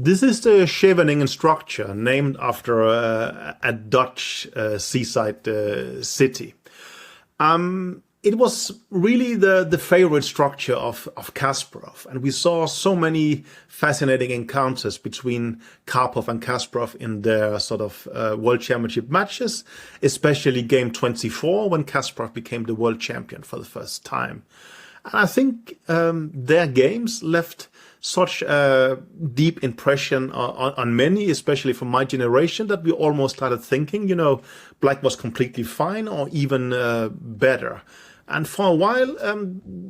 This is the Scheveningen structure, named after a Dutch seaside city. It was really the favorite structure of Kasparov, and we saw so many fascinating encounters between Karpov and Kasparov in their sort of World Championship matches, especially Game 24 when Kasparov became the world champion for the first time. And I think their games left such a deep impression on many, especially from my generation, that we almost started thinking, black was completely fine or even better. And for a while,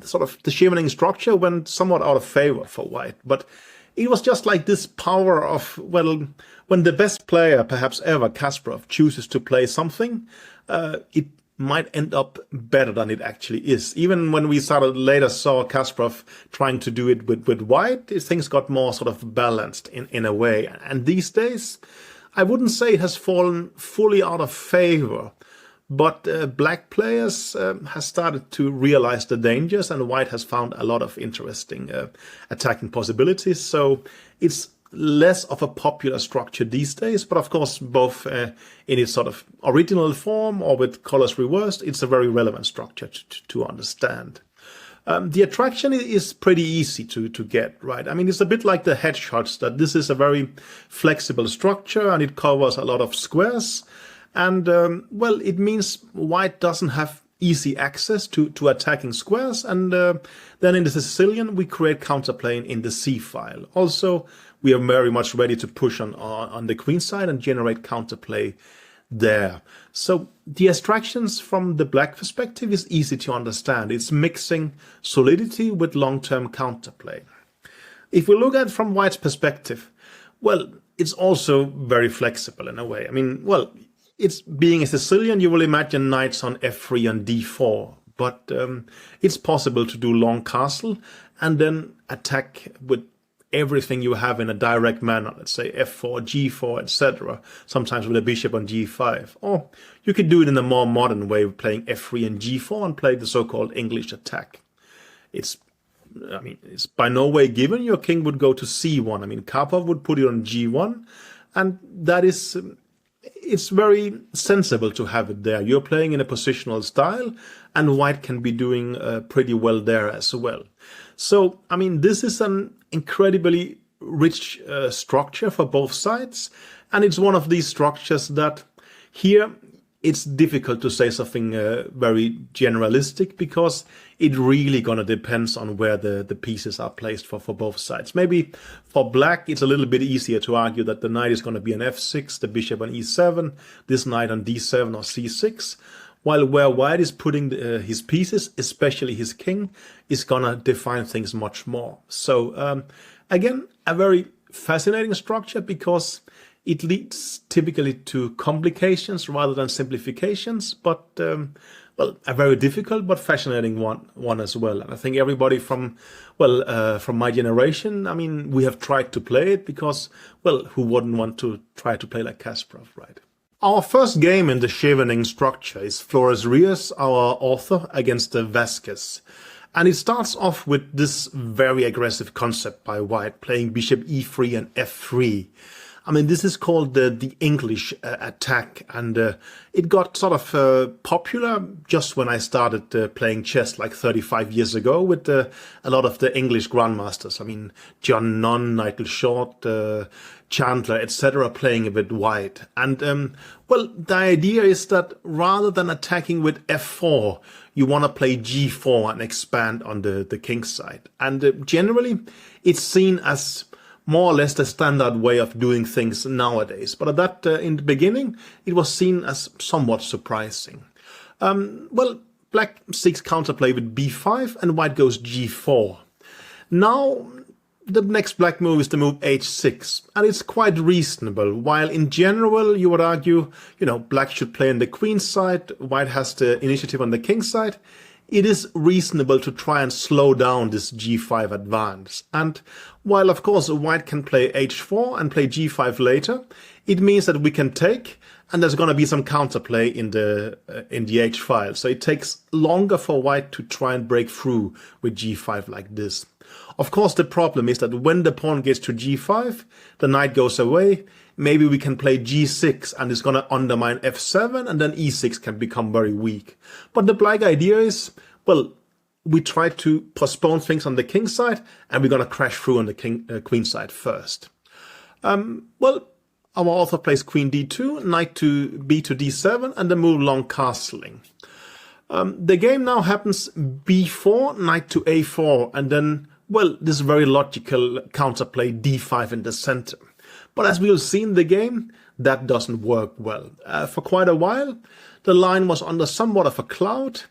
sort of the Scheveningen structure went somewhat out of favor for white. But it was just like this power of, well, when the best player, perhaps ever, Kasparov, chooses to play something, it might end up better than it actually is. Even when we later saw Kasparov trying to do it with white, things got more sort of balanced in a way. And these days, I wouldn't say it has fallen fully out of favor. But black players have started to realize the dangers, and white has found a lot of interesting attacking possibilities. So it's less of a popular structure these days, but of course, both in its sort of original form or with colors reversed, it's a very relevant structure to understand. The attraction is pretty easy to get, right? I mean, it's a bit like the headshots, that this is a very flexible structure and it covers a lot of squares. And, well, it means white doesn't have easy access to attacking squares. And then in the Sicilian, we create counterplay in the C file. Also, we are very much ready to push on the queen side and generate counterplay there. So the abstractions from the black perspective is easy to understand. It's mixing solidity with long-term counterplay. If we look at it from white's perspective, well, it's also very flexible in a way. I mean, well, it's being a Sicilian, you will imagine knights on f3 and d4, but it's possible to do long castle and then attack with everything you have in a direct manner, let's say f4, g4, etc., sometimes with a bishop on g5. Or you could do it in a more modern way, playing f3 and g4 and play the so-called English attack. It's by no way given your king would go to c1. I mean, Karpov would put it on g1, and that is... It's very sensible to have it there. You're playing in a positional style, and white can be doing pretty well there as well. So, I mean, this is an incredibly rich structure for both sides, and it's one of these structures that here it's difficult to say something very generalistic, because it really gonna depends on where the pieces are placed for both sides. Maybe for black, it's a little bit easier to argue that the knight is gonna be on f6, the bishop on e7, this knight on d7 or c6, while where white is putting his pieces, especially his king, is gonna define things much more. So again, a very fascinating structure, because it leads typically to complications rather than simplifications, but well, a very difficult but fascinating one as well. And I think everybody from my generation, I mean, we have tried to play it because, well, who wouldn't want to try to play like Kasparov, right? Our first game in the Scheveningen structure is Flores Rios, our author, against Vasquez. And it starts off with this very aggressive concept by white, playing bishop e3 and f3. I mean, this is called the English attack, and it got sort of popular just when I started playing chess like 35 years ago with a lot of the English grandmasters. I mean, John Nunn, Nigel Short, Chandler, etc., playing a bit white. And, well, the idea is that rather than attacking with f4, you want to play g4 and expand on the king side. And generally, it's seen as more or less the standard way of doing things nowadays. But at that, in the beginning, it was seen as somewhat surprising. Well, black seeks counterplay with b5 and white goes g4. Now, the next black move is the move h6, and it's quite reasonable. While in general, you would argue, black should play on the queen side, white has the initiative on the king side. It is reasonable to try and slow down this g5 advance. And while, of course, white can play h4 and play g5 later, it means that we can take, and there's going to be some counterplay in the h file. So it takes longer for white to try and break through with g5 like this. Of course, the problem is that when the pawn gets to g5, the knight goes away. Maybe we can play g6 and it's going to undermine f7, and then e6 can become very weak. But the black idea is, well, we try to postpone things on the king side, and we're going to crash through on the queen side first. Well, our author plays queen d2, knight to b to d7, and then move long castling. The game now happens b4, knight to a4, and then, well, this very logical counterplay d5 in the center. But as we'll see in the game, that doesn't work well. For quite a while, the line was under somewhat of a cloud,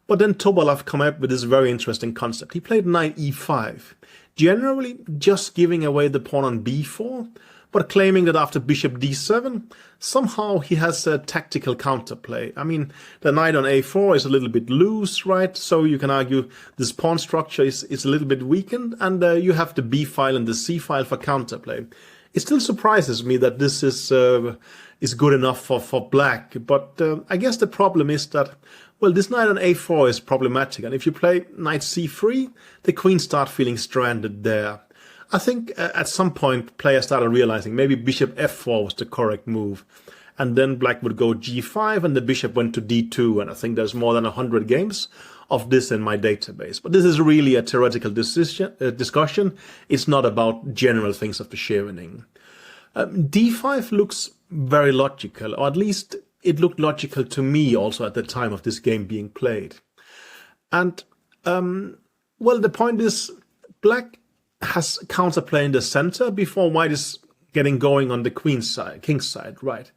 but then Tobolov came up with this very interesting concept. He played knight e5, generally just giving away the pawn on b4, but claiming that after bishop d7, somehow he has a tactical counterplay. I mean, the knight on a4 is a little bit loose, right? So you can argue this pawn structure is a little bit weakened, and you have the b file and the c file for counterplay. It still surprises me that this is good enough for black, but I guess the problem is that, well, this knight on a4 is problematic, and if you play knight c3, the queen starts feeling stranded there. I think at some point players started realizing maybe bishop f4 was the correct move, and then black would go g5 and the bishop went to d2, and I think there's more than 100 games of this in my database. But this is really a theoretical discussion. It's not about general things of the Scheveningen. d5 looks very logical, or at least it looked logical to me also at the time of this game being played. And, well, the point is, black has counterplay in the center before white is getting going on the queen side, king side, right?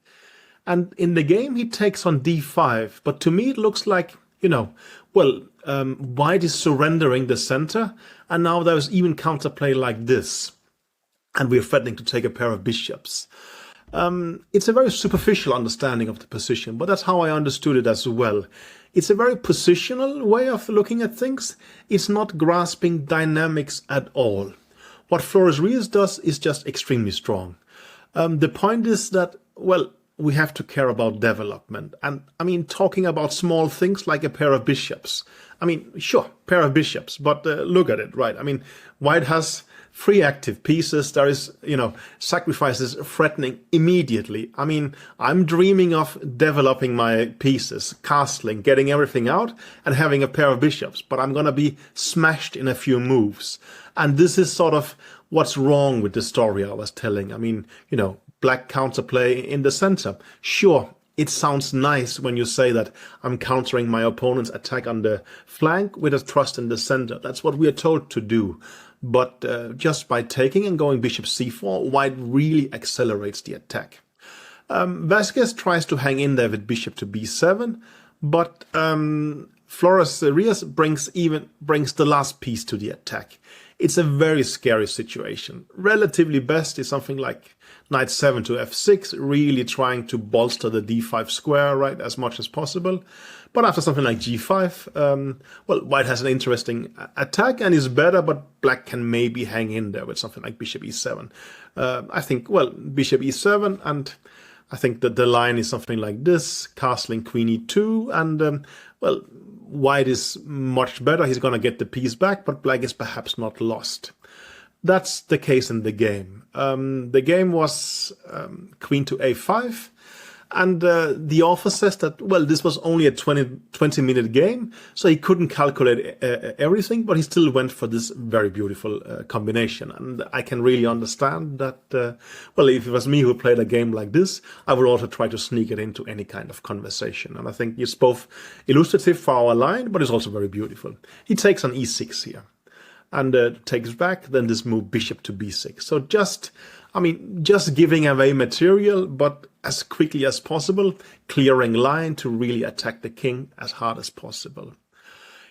And in the game, he takes on d5, but to me it looks like, you know, well, white is surrendering the center, and now there's even counterplay like this, and we're threatening to take a pair of bishops. It's a very superficial understanding of the position, but that's how I understood it as well. It's a very positional way of looking at things. It's not grasping dynamics at all. What Flores-Ries does is just extremely strong. The point is that, well, we have to care about development. And I mean, talking about small things like a pair of bishops. I mean, sure, pair of bishops, but look at it, right? I mean, white has 3 active pieces. There is, you know, sacrifices threatening immediately. I mean, I'm dreaming of developing my pieces, castling, getting everything out and having a pair of bishops, but I'm going to be smashed in a few moves. And this is sort of what's wrong with the story I was telling. I mean, you know, black counterplay in the center. Sure, it sounds nice when you say that I'm countering my opponent's attack on the flank with a thrust in the center. That's what we are told to do. But just by taking and going bishop c4, white really accelerates the attack. Vasquez tries to hang in there with bishop to b7, but Flores-Ries brings the last piece to the attack. It's a very scary situation. Relatively best is something like knight 7 to f6, really trying to bolster the d5 square, right, as much as possible. But after something like g5, well, white has an interesting attack and is better, but black can maybe hang in there with something like bishop e7. I think, well, bishop e7, and I think that the line is something like this, castling queen e2, and, well, white is much better. He's going to get the piece back, but black is perhaps not lost. That's the case in the game. The game was queen to a5. And the author says that, well, this was only a 20-minute game, so he couldn't calculate everything, but he still went for this very beautiful combination. And I can really understand that, well, if it was me who played a game like this, I would also try to sneak it into any kind of conversation. And I think it's both illustrative for our line, but it's also very beautiful. He takes on e6 here and takes back, then this move bishop to b6. So just giving away material, but as quickly as possible, clearing line to really attack the king as hard as possible.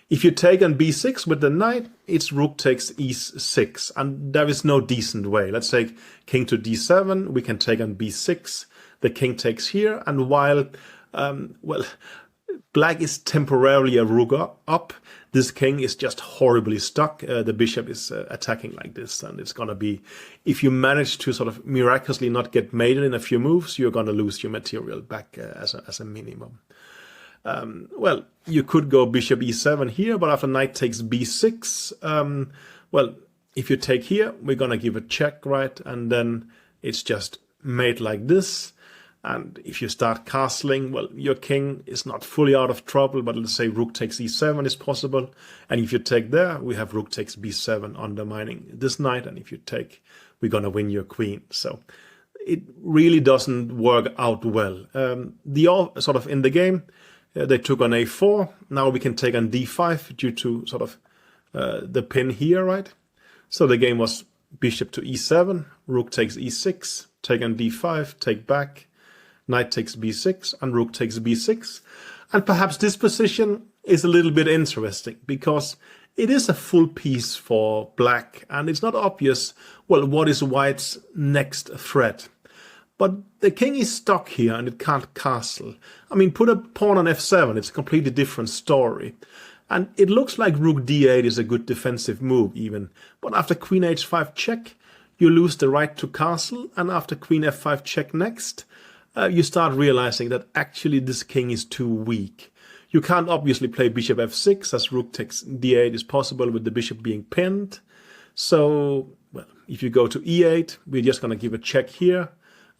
If you take on b6 with the knight, its rook takes e6, and there is no decent way. Let's take king to d7, we can take on b6, the king takes here, and while, well, black is temporarily a rook up, this king is just horribly stuck. The bishop is attacking like this, and it's going to be, if you manage to sort of miraculously not get mated in a few moves, you're going to lose your material back as a minimum. Well, you could go bishop e7 here, but after knight takes b6, well, if you take here, we're gonna give a check, right? And then it's just made like this. And if you start castling, well, your king is not fully out of trouble, but let's say rook takes e7 is possible. And if you take there, we have rook takes b7 undermining this knight. And if you take, we're going to win your queen. So it really doesn't work out well. Sort of in the game, they took on a4. Now we can take on d5 due to sort of the pin here, right? So the game was bishop to e7, rook takes e6, take on d5, take back. Knight takes b6 and rook takes b6. And perhaps this position is a little bit interesting because it is a full piece for black and it's not obvious, well, what is white's next threat. But the king is stuck here and it can't castle. I mean, put a pawn on f7, it's a completely different story. And it looks like rook d8 is a good defensive move even. But after queen h5 check, you lose the right to castle. And after queen f5 check next, you start realizing that actually this king is too weak. You can't obviously play bishop f6 as rook takes d8 is possible with the bishop being pinned. So, well, if you go to e8, we're just going to give a check here.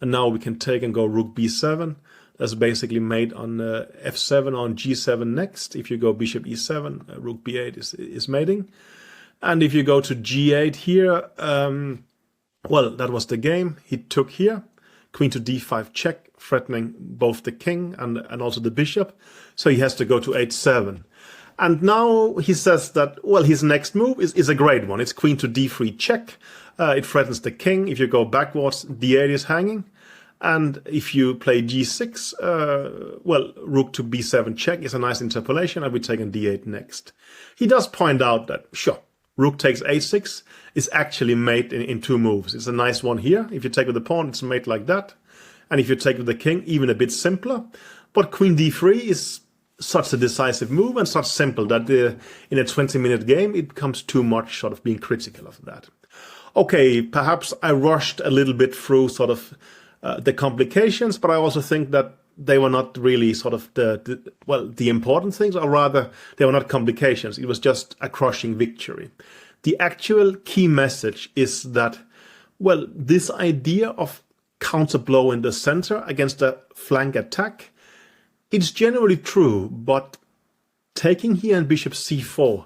And now we can take and go rook b7. That's basically made on f7 on g7 next. If you go bishop e7, rook b8 is mating. And if you go to g8 here, well, that was the game. He took here. Queen to d5 check, threatening both the king and also the bishop. So he has to go to h7. And now he says that, well, his next move is a great one. It's queen to d3 check. It threatens the king. If you go backwards, d8 is hanging. And if you play g6, well, rook to b7 check is a nice interpolation, and we take on d8 next. He does point out that, sure, rook takes a6 is actually made in two moves. It's a nice one here. If you take with the pawn, it's made like that. And if you take with the king, even a bit simpler. But queen d3 is such a decisive move and such simple that in a 20-minute game, it becomes too much sort of being critical of that. Okay, perhaps I rushed a little bit through sort of the complications, but I also think that they were not really sort of the important things, or rather, they were not complications. It was just a crushing victory. The actual key message is that, well, this idea of counter blow in the center against a flank attack, it's generally true, but taking here in bishop c4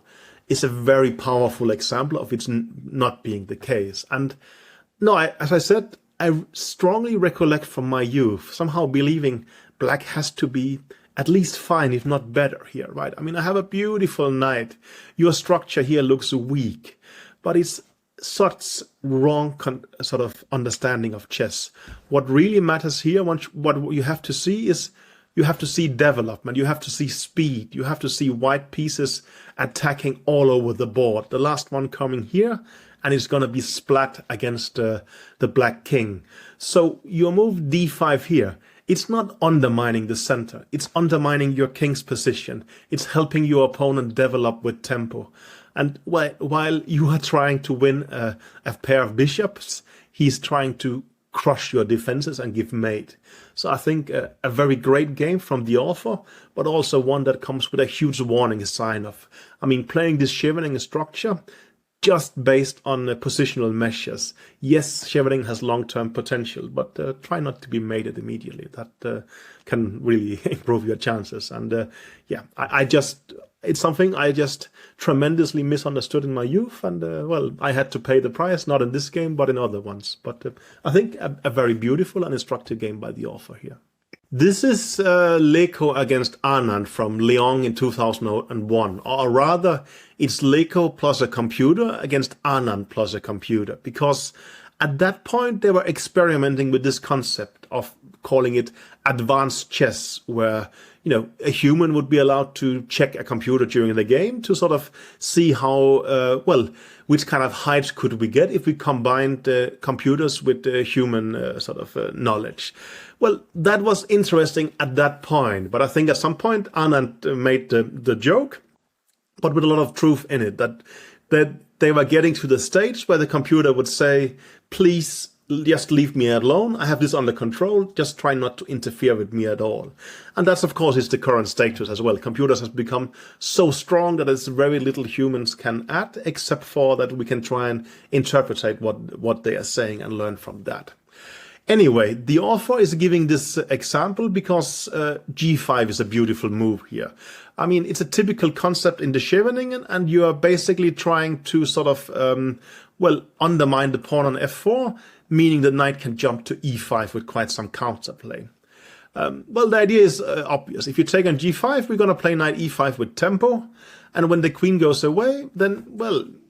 is a very powerful example of it not being the case. And no, as I said, I strongly recollect from my youth somehow believing black has to be at least fine, if not better here, right? I mean, I have a beautiful knight. Your structure here looks weak, but it's such wrong sort of understanding of chess. What really matters here, what you have to see is you have to see development, you have to see speed, you have to see white pieces attacking all over the board. The last one coming here, and it's going to be splat against the black king. So your move d5 here, it's not undermining the center. It's undermining your king's position. It's helping your opponent develop with tempo. And while you are trying to win a pair of bishops, he's trying to crush your defenses and give mate. So I think a very great game from the author, but also one that comes with a huge warning sign of, I mean, playing this Scheveningen structure just based on positional measures. Yes, Scheveningen has long-term potential, but try not to be mated immediately. That can really improve your chances. And yeah, it's something I just tremendously misunderstood in my youth. And well, I had to pay the price, not in this game, but in other ones. But I think a very beautiful and instructive game by the author here. This is Leko against Anand from Lyon in 2001, or rather, it's Leko plus a computer against Anand plus a computer, because at that point they were experimenting with this concept of calling it advanced chess, where a human would be allowed to check a computer during the game to sort of see how, which kind of heights could we get if we combined computers with human knowledge. Well, that was interesting at that point, but I think at some point Anand made the joke, but with a lot of truth in it, that they were getting to the stage where the computer would say, please just leave me alone. I have this under control. Just try not to interfere with me at all. And that's, of course, is the current status as well. Computers have become so strong that there's very little humans can add, except for that we can try and interpret what they are saying and learn from that. Anyway, the author is giving this example because g5 is a beautiful move here. I mean, it's a typical concept in the Scheveningen, and you are basically trying to sort of, undermine the pawn on f4, meaning the knight can jump to e5 with quite some counterplay. The idea is obvious. If you take on g5, we're going to play knight e5 with tempo, and when the queen goes away, then,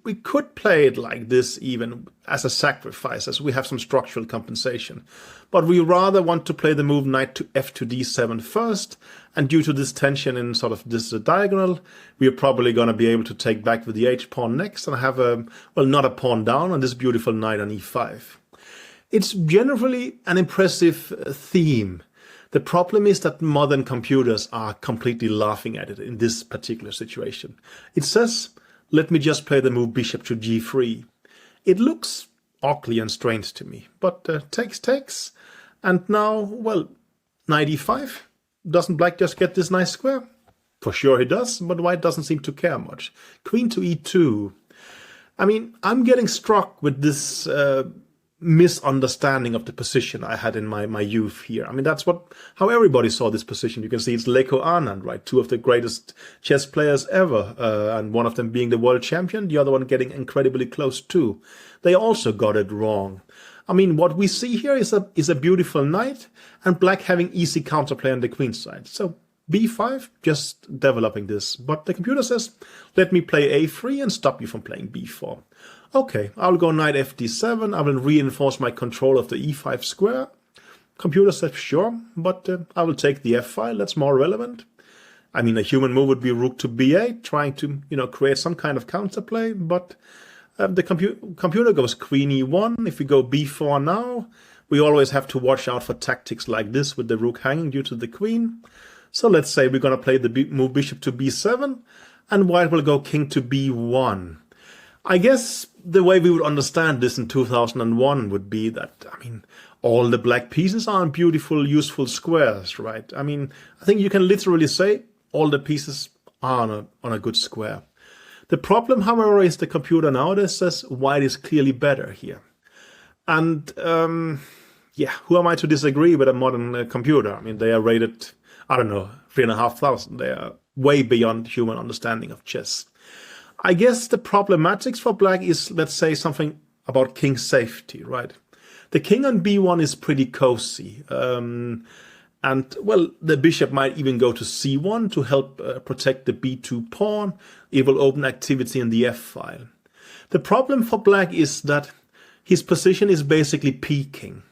we could play it like this even as a sacrifice, as we have some structural compensation. But we rather want to play the move knight to f to d7 first, and due to this tension in sort of this diagonal, we are probably going to be able to take back with the h-pawn next and have not a pawn down on this beautiful knight on e5. It's generally an impressive theme. The problem is that modern computers are completely laughing at it in this particular situation. It says, let me just play the move bishop to g3. It looks ugly and strange to me, but takes. And now, knight e5. Doesn't black just get this nice square? For sure he does, but white doesn't seem to care much. Queen to e2. I mean, I'm getting struck with this misunderstanding of the position I had in my youth here. I mean, that's how everybody saw this position. You can see it's Leko Anand, right? Two of the greatest chess players ever, and one of them being the world champion, the other one getting incredibly close too. They also got it wrong. I mean, what we see here is a beautiful knight, and black having easy counterplay on the queen side. So b5, just developing this. But the computer says, let me play a3 and stop you from playing b4. Okay, I'll go knight fd7. I will reinforce my control of the e5 square. Computer says, sure, but I will take the f file. That's more relevant. I mean, a human move would be rook to b8, trying to, create some kind of counterplay, but the computer goes queen e1. If we go b4 now, we always have to watch out for tactics like this with the rook hanging due to the queen. So let's say we're going to play the move bishop to b7, and white will go king to b1. I guess the way we would understand this in 2001 would be that, I mean, all the black pieces are in beautiful, useful squares, right? I mean, I think you can literally say all the pieces are on a good square. The problem, however, is the computer nowadays says white is clearly better here. And, who am I to disagree with a modern computer? I mean, they are rated, 3,500. They are way beyond human understanding of chess. I guess the problematics for black is, let's say, something about king safety, right? The king on b1 is pretty cozy. The bishop might even go to c1 to help protect the b2 pawn. It will open activity in the f file. The problem for black is that his position is basically peaking.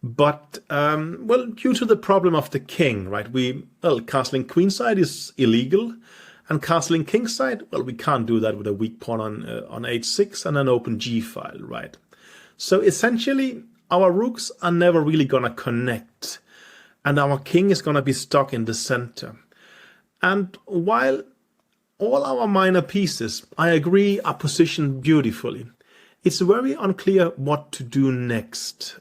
But, due to the problem of the king, right, castling queenside is illegal. And castling kingside, we can't do that with a weak pawn on h6 and an open g file, right? So essentially, our rooks are never really going to connect. And our king is going to be stuck in the center. And while all our minor pieces, I agree, are positioned beautifully, it's very unclear what to do next.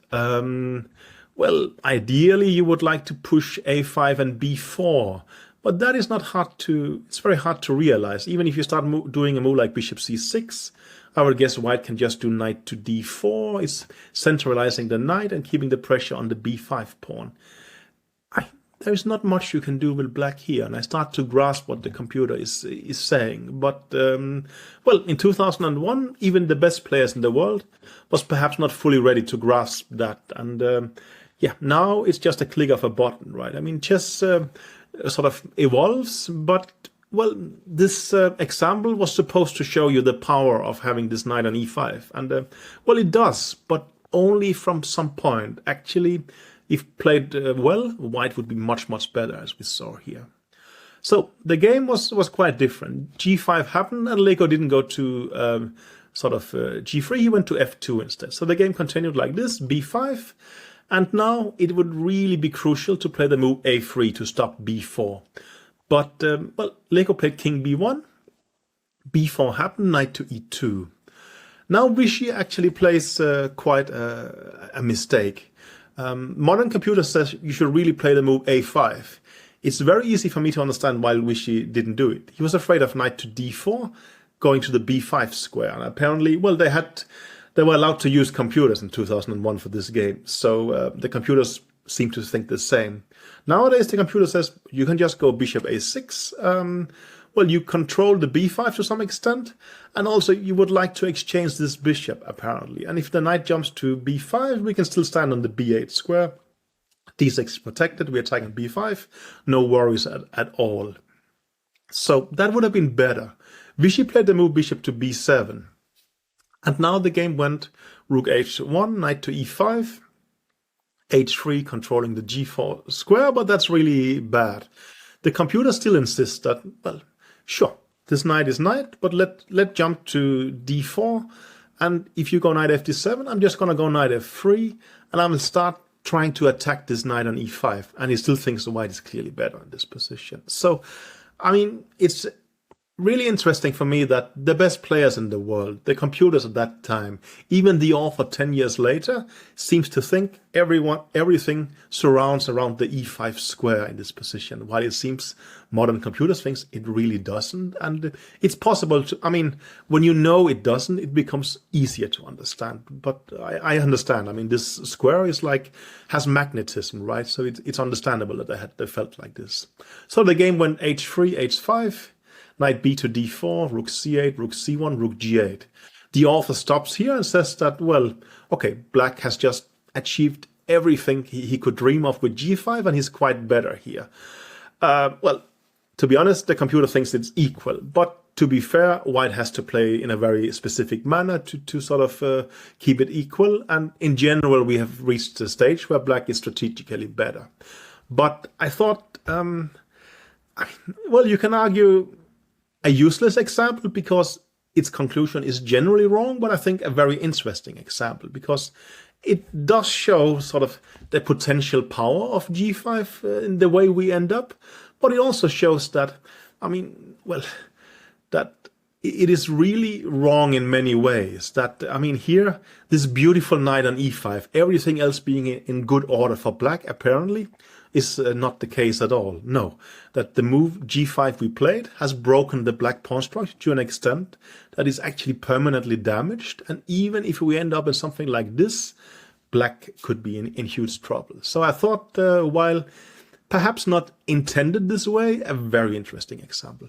Ideally, you would like to push a5 and b4. But that is it's very hard to realize. Even if you start doing a move like bishop c6, I would guess white can just do knight to d4. It's centralizing the knight and keeping the pressure on the b5 pawn. There's not much you can do with black here, and I start to grasp what the computer is saying. But, in 2001, even the best players in the world was perhaps not fully ready to grasp that. And, now it's just a click of a button, right? I mean, chess sort of evolves, but this example was supposed to show you the power of having this knight on e5, and it does, but only from some point. Actually, if played well, white would be much better, as we saw here. So the game was quite different. g5 happened, and Leko didn't go to g3. He went to f2 instead. So the game continued like this: b5. And now it would really be crucial to play the move a3 to stop b4. But, Leko played king b1, b4 happened, knight to e2. Now Vichy actually plays quite a mistake. Modern computer says you should really play the move a5. It's very easy for me to understand why Vichy didn't do it. He was afraid of knight to d4, going to the b5 square. And apparently, well, they were allowed to use computers in 2001 for this game. So the computers seem to think the same. Nowadays, the computer says you can just go bishop a6. Well, you control the b5 to some extent, and also you would like to exchange this bishop, apparently. And if the knight jumps to b5, we can still stand on the b8 square. d6 is protected, we're attacking b5, no worries at all. So that would have been better. Vichy played the move bishop to b7. And now the game went rook h1, knight to e5, h3 controlling the g4 square, but that's really bad. The computer still insists that, well, sure, this knight is knight, but let jump to d4, and if you go knight fd7, I'm just going to go knight f3, and I will start trying to attack this knight on e5, and he still thinks the white is clearly better in this position. So, I mean, it's really interesting for me that the best players in the world, the computers at that time, even the author 10 years later, seems to think everything surrounds around the e5 square in this position, while it seems modern computers thinks it really doesn't. And it's possible to, I mean, when you know it doesn't, it becomes easier to understand. But I understand. I mean, this square is has magnetism, right? So it's understandable that they felt like this. So the game went h3, h5, knight b to d4, rook c8, rook c1, rook g8. The author stops here and says that, well, okay, black has just achieved everything he could dream of with g5, and he's quite better here. Well, to be honest, the computer thinks it's equal. But to be fair, white has to play in a very specific manner to sort of keep it equal. And in general, we have reached a stage where black is strategically better. But I thought, well, you can argue a useless example because its conclusion is generally wrong, but I think a very interesting example because it does show sort of the potential power of g5 in the way we end up, but it also shows that, I mean, well, that it is really wrong in many ways. That, I mean, here, this beautiful knight on e5, everything else being in good order for black, apparently, is not the case at all. No, that the move g5 we played has broken the black pawn structure to an extent that is actually permanently damaged. And even if we end up in something like this, black could be in huge trouble. So I thought, while perhaps not intended this way, a very interesting example.